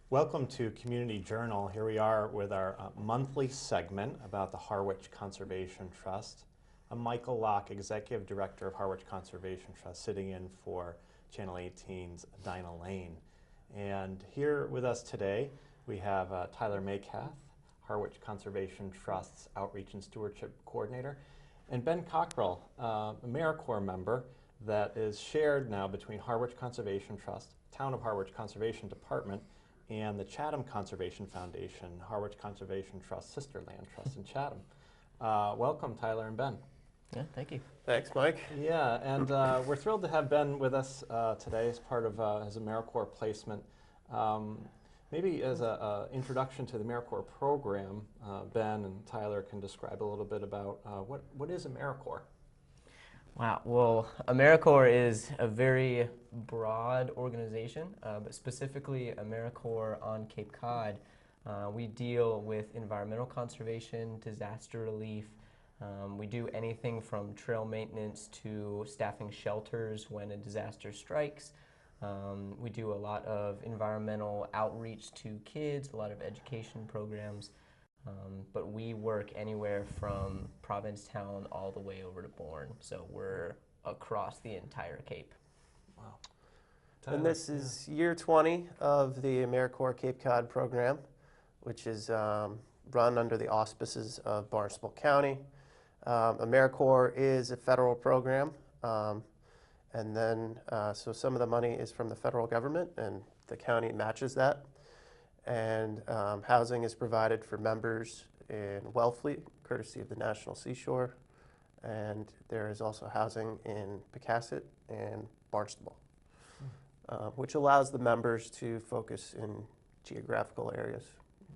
Welcome to Community Journal. Here we are with our monthly segment about the Harwich Conservation Trust. I'm Michael Locke, Executive Director of Harwich Conservation Trust, sitting in for Channel 18's Dinah Lane. And here with us today, we have Tyler Maycath, Harwich Conservation Trust's Outreach and Stewardship Coordinator, and Ben Cockrell, a AmeriCorps member that is shared now between Harwich Conservation Trust, Town of Harwich Conservation Department, and the Chatham Conservation Foundation, Harwich Conservation Trust, Sister Land Trust in Chatham. Welcome, Tyler and Ben. Yeah, thank you. Thanks, Mike. Yeah, and we're thrilled to have Ben with us today as part of his AmeriCorps placement. Maybe as an introduction to the AmeriCorps program, Ben and Tyler can describe a little bit about what is AmeriCorps? Wow, well, AmeriCorps is a very broad organization, but specifically AmeriCorps on Cape Cod. We deal with environmental conservation, disaster relief. We do anything from trail maintenance to staffing shelters when a disaster strikes. We do a lot of environmental outreach to kids, a lot of education programs. But we work anywhere from Provincetown all the way over to Bourne, so we're across the entire Cape. Wow. And this is year 20 of the AmeriCorps Cape Cod program, which is run under the auspices of Barnstable County. AmeriCorps is a federal program, and then so some of the money is from the federal government, and the county matches that. And housing is provided for members in Wellfleet, courtesy of the National Seashore. And there is also housing in Pecasset and Barnstable, which allows the members to focus in geographical areas.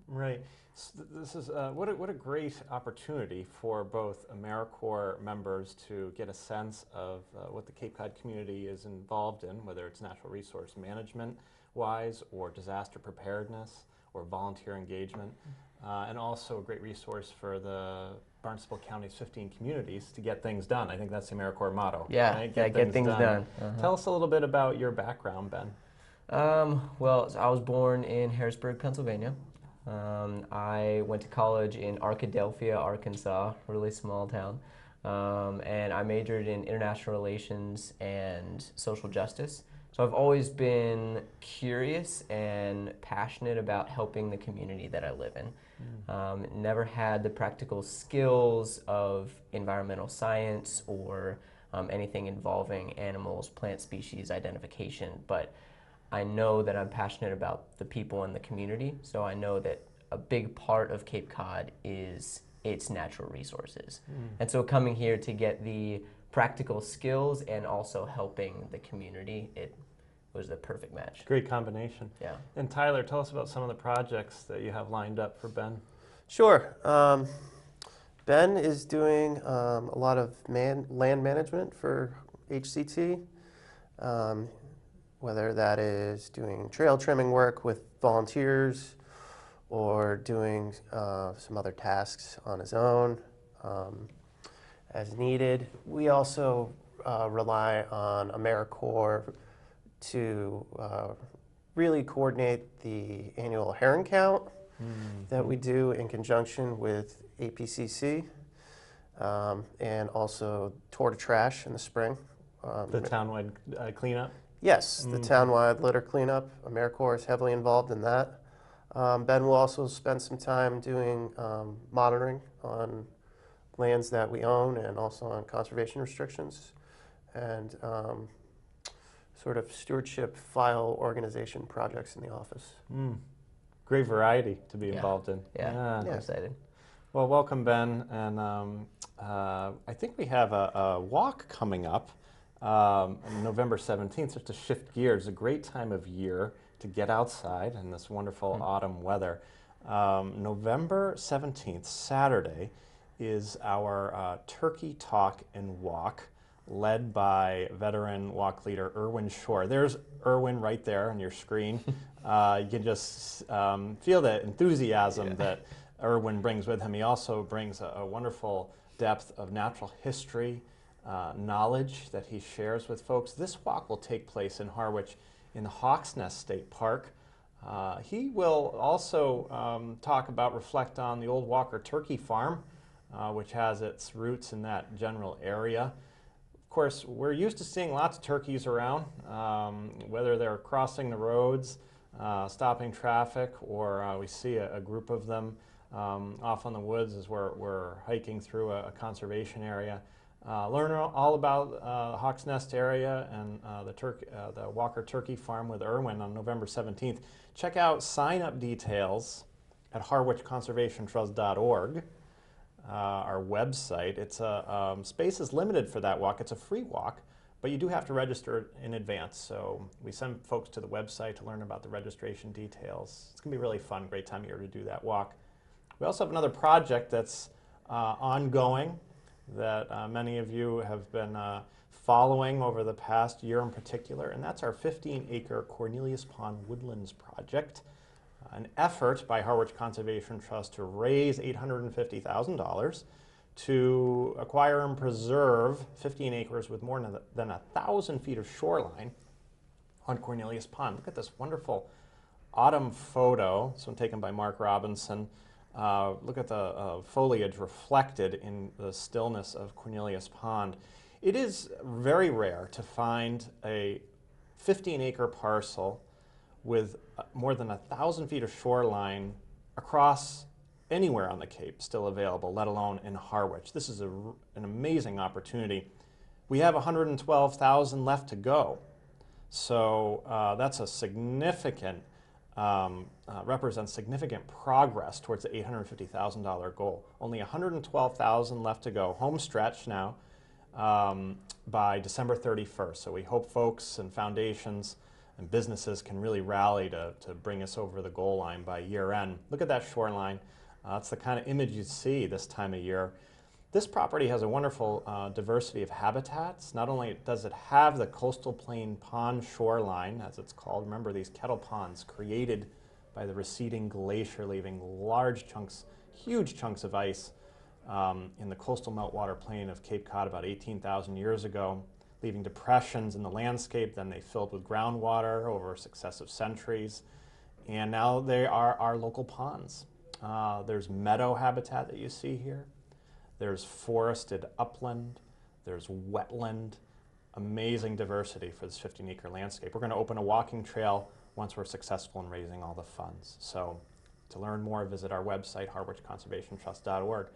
Right. So this is what a great opportunity for both AmeriCorps members to get a sense of what the Cape Cod community is involved in, whether it's natural resource management wise or disaster preparedness or volunteer engagement, and also a great resource for the Barnstable County's 15 communities to get things done. I think that's the AmeriCorps motto. Yeah, right? get things done. Tell us a little bit about your background, Ben. Well, I was born in Harrisburg, Pennsylvania. I went to college in Arkadelphia, Arkansas, really small town. And I majored in international relations and social justice. So I've always been curious and passionate about helping the community that I live in. Never had the practical skills of environmental science or anything involving animals, plant species identification, but I know that I'm passionate about the people in the community, so I know that a big part of Cape Cod is its natural resources. And so coming here to get the practical skills and also helping the community, it was the perfect match. Great combination. Yeah. And Tyler, tell us about some of the projects that you have lined up for Ben. Sure. Ben is doing a lot of land management for HCT, whether that is doing trail trimming work with volunteers or doing some other tasks on his own as needed. We also rely on AmeriCorps to really coordinate the annual herring count that we do in conjunction with APCC, and also Tour de Trash in the spring. The townwide cleanup? Yes, the townwide litter cleanup. AmeriCorps is heavily involved in that. Ben will also spend some time doing monitoring on lands that we own and also on conservation restrictions, and sort of stewardship file organization projects in the office. Great variety to be involved in. Yeah, I'm excited. Well, welcome, Ben. And I think we have a walk coming up on November 17th, just to shift gears. A great time of year to get outside in this wonderful autumn weather. November 17th, Saturday, is our Turkey Talk and Walk, led by veteran walk leader Erwin Shore. There's Erwin right there on your screen. You can just feel the enthusiasm that Erwin brings with him. He also brings a wonderful depth of natural history knowledge that he shares with folks. This walk will take place in Harwich in the Hawks Nest State Park He will also reflect on the old Walker Turkey Farm, which has its roots in that general area. Of course, we're used to seeing lots of turkeys around, whether they're crossing the roads, stopping traffic, or we see a group of them off on the woods as we're hiking through a conservation area. Learn all about Hawks Nest area and the Walker Turkey Farm with Irwin on November 17th. Check out sign-up details at harwichconservationtrust.org. Our website. Space is limited for that walk. It's a free walk, but you do have to register in advance. So we send folks to the website to learn about the registration details. It's going to be really fun, great time of year to do that walk. We also have another project that's ongoing that many of you have been following over the past year in particular, and that's our 15-acre Cornelius Pond Woodlands project. An effort by Harwich Conservation Trust to raise $850,000 to acquire and preserve 15 acres with more than 1,000 feet of shoreline on Cornelius Pond. Look at this wonderful autumn photo. This one taken by Mark Robinson. Look at the foliage reflected in the stillness of Cornelius Pond. It is very rare to find a 15-acre parcel with more than 1,000 feet of shoreline across anywhere on the Cape still available, let alone in Harwich. This is an amazing opportunity. We have 112,000 left to go. So that's a significant, represents significant progress towards the $850,000 goal. Only 112,000 left to go, home stretch now, by December 31st. So we hope folks and foundations and businesses can really rally to bring us over the goal line by year end. Look at that shoreline. That's the kind of image you see this time of year. This property has a wonderful diversity of habitats. Not only does it have the coastal plain pond shoreline, as it's called. Remember, these kettle ponds created by the receding glacier, leaving large chunks, huge chunks of ice in the coastal meltwater plain of Cape Cod about 18,000 years ago, leaving depressions in the landscape. Then they filled with groundwater over successive centuries. And now they are our local ponds. There's meadow habitat that you see here. There's forested upland. There's wetland. Amazing diversity for this 15-acre landscape. We're going to open a walking trail once we're successful in raising all the funds. So to learn more, visit our website, harwichconservationtrust.org.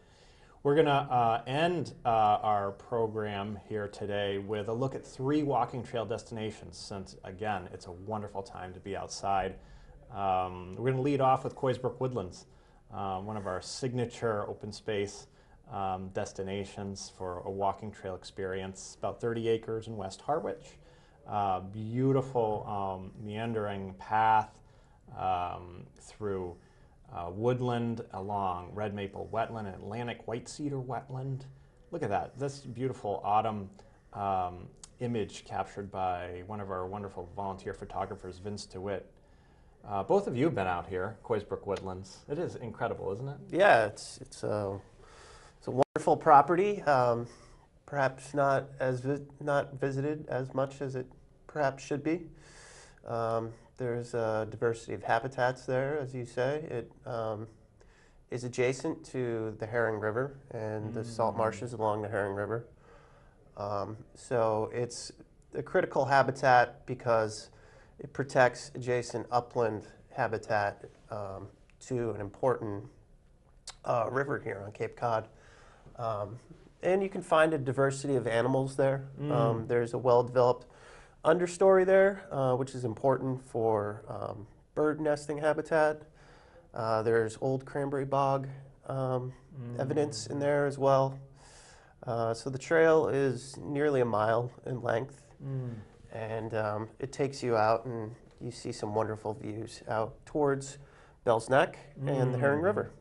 We're going to end our program here today with a look at 3 walking trail destinations, since, again, it's a wonderful time to be outside. We're going to lead off with Coysbrook Woodlands, one of our signature open space destinations for a walking trail experience. About 30 acres in West Harwich. Beautiful meandering path through woodland along red maple wetland and Atlantic white cedar wetland. Look at that. This beautiful autumn image captured by one of our wonderful volunteer photographers, Vince DeWitt. Both of you have been out here, Coysbrook Woodlands. It is incredible, isn't it? Yeah, it's a wonderful property. Perhaps not visited as much as it perhaps should be. There's a diversity of habitats there, as you say. It is adjacent to the Herring River and the salt marshes along the Herring River. So it's a critical habitat because it protects adjacent upland habitat to an important river here on Cape Cod. And you can find a diversity of animals there. There's a well-developed understory there, which is important for bird nesting habitat. There's old cranberry bog evidence in there as well. So the trail is nearly a mile in length, and it takes you out and you see some wonderful views out towards Bell's Neck and the Herring River.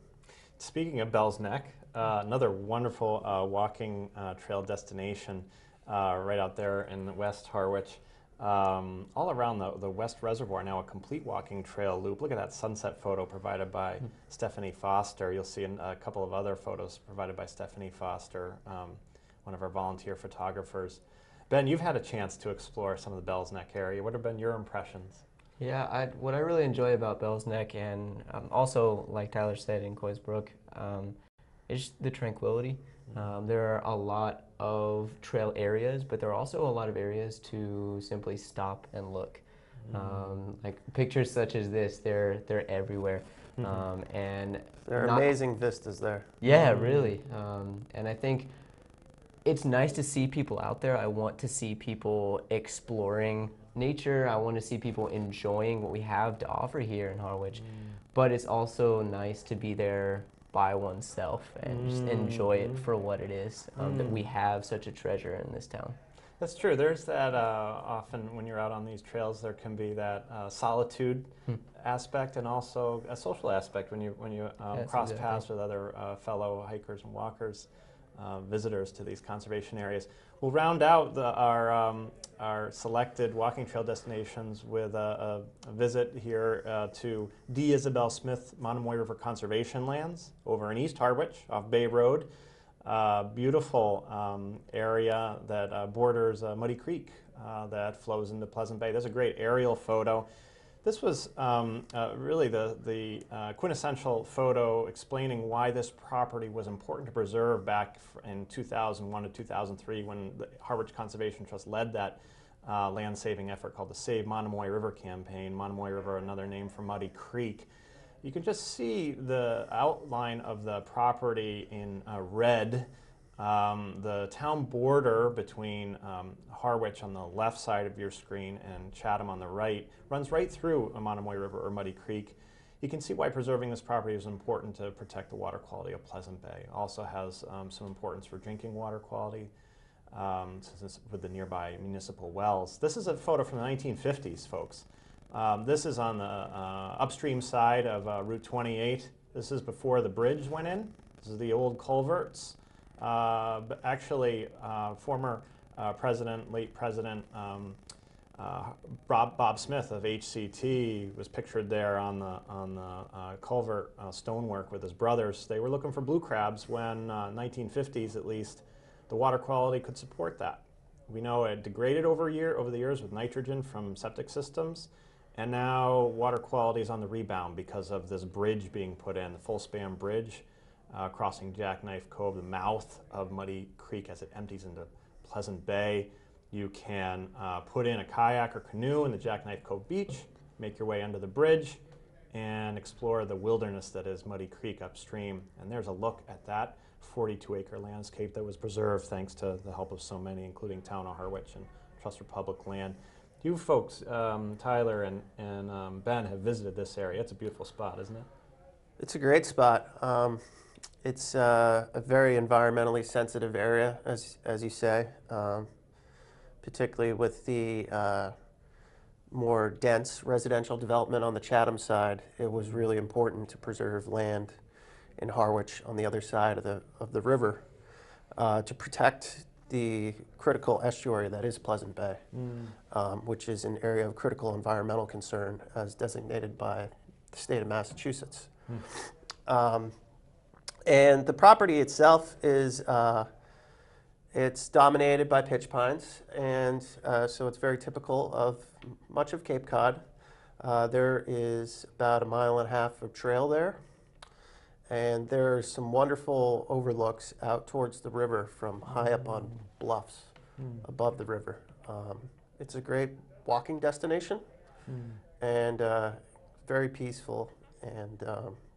Speaking of Bell's Neck, another wonderful walking trail destination right out there in West Harwich. All around the West Reservoir now a complete walking trail loop. Look at that sunset photo provided by Stephanie Foster. You'll see a couple of other photos provided by Stephanie Foster, one of our volunteer photographers. Ben, you've had a chance to explore some of the Bell's Neck area. What have been your impressions? Yeah, what I really enjoy about Bell's Neck and also, like Tyler said, in Coys Brook, is the tranquility. There are a lot of trail areas, but there are also a lot of areas to simply stop and look. Like pictures such as this, they're everywhere, and There are not amazing vistas there. yeah, really. And I think it's nice to see people out there. I want to see people exploring nature. I want to see people enjoying what we have to offer here in Harwich. But it's also nice to be there by oneself and just enjoy it for what it is, that we have such a treasure in this town. That's true. There's that often when you're out on these trails, there can be that solitude aspect and also a social aspect when you Yes, cross exactly. paths with other fellow hikers and walkers, visitors to these conservation areas. We'll round out our selected walking trail destinations with a visit here to D. Isabel Smith Monomoy River Conservation Lands over in East Harwich off Bay Road. Beautiful area that borders Muddy Creek that flows into Pleasant Bay. There's a great aerial photo. This was really the quintessential photo explaining why this property was important to preserve back in 2001 to 2003 when the Harwich Conservation Trust led that land saving effort called the Save Monomoy River campaign. Monomoy River, another name for Muddy Creek. You can just see the outline of the property in red. The town border between Harwich on the left side of your screen and Chatham on the right runs right through a Monomoy River or Muddy Creek. You can see why preserving this property is important to protect the water quality of Pleasant Bay. It also has some importance for drinking water quality with the nearby municipal wells. This is a photo from the 1950s, folks. This is on the upstream side of Route 28. This is before the bridge went in. This is the old culverts. But actually, former president, late president Bob Smith of HCT was pictured there on the culvert stonework with his brothers. They were looking for blue crabs when, 1950s at least, the water quality could support that. We know it degraded over the years with nitrogen from septic systems. And now water quality is on the rebound because of this bridge being put in, the full span bridge crossing Jackknife Cove, the mouth of Muddy Creek as it empties into Pleasant Bay. You can put in a kayak or canoe in the Jackknife Cove beach, make your way under the bridge, and explore the wilderness that is Muddy Creek upstream. And there's a look at that 42-acre landscape that was preserved thanks to the help of so many, including Town of Harwich and Trust for Public Land. You folks, Tyler and Ben, have visited this area. It's a beautiful spot, isn't it? It's a great spot. It's a very environmentally sensitive area, as you say, particularly with the more dense residential development on the Chatham side. It was really important to preserve land in Harwich on the other side of the river to protect the critical estuary that is Pleasant Bay, which is an area of critical environmental concern as designated by the state of Massachusetts. And the property itself is it's dominated by pitch pines, and so it's very typical of much of Cape Cod. There is about 1.5 miles of trail there, and there are some wonderful overlooks out towards the river from high up on bluffs above the river. It's a great walking destination and very peaceful and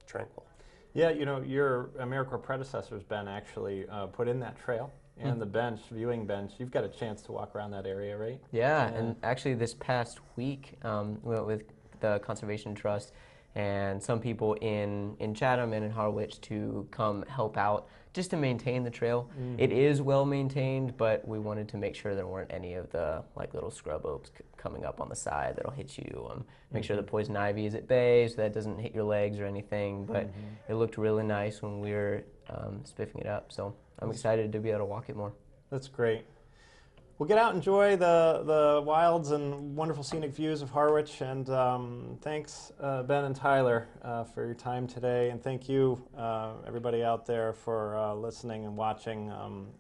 tranquil. Yeah, you know, your AmeriCorps predecessors, Ben, actually put in that trail and the bench, viewing bench. You've got a chance to walk around that area, right? Yeah, and actually this past week, we went with the Conservation Trust and some people in Chatham and in Harwich to come help out just to maintain the trail. It is well maintained, but we wanted to make sure there weren't any of the like little scrub oaks coming up on the side that'll hit you. Make sure the poison ivy is at bay so that doesn't hit your legs or anything, but it looked really nice when we were spiffing it up, so I'm excited to be able to walk it more. That's great. Well, get out and enjoy the wilds and wonderful scenic views of Harwich. And thanks, Ben and Tyler, for your time today. And thank you, everybody out there, for listening and watching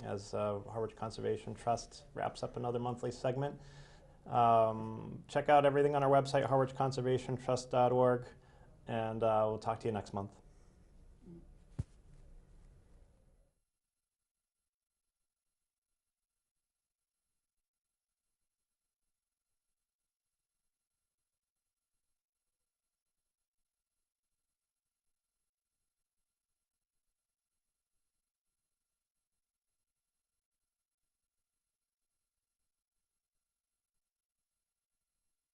as Harwich Conservation Trust wraps up another monthly segment. Check out everything on our website, harwichconservationtrust.org, and we'll talk to you next month.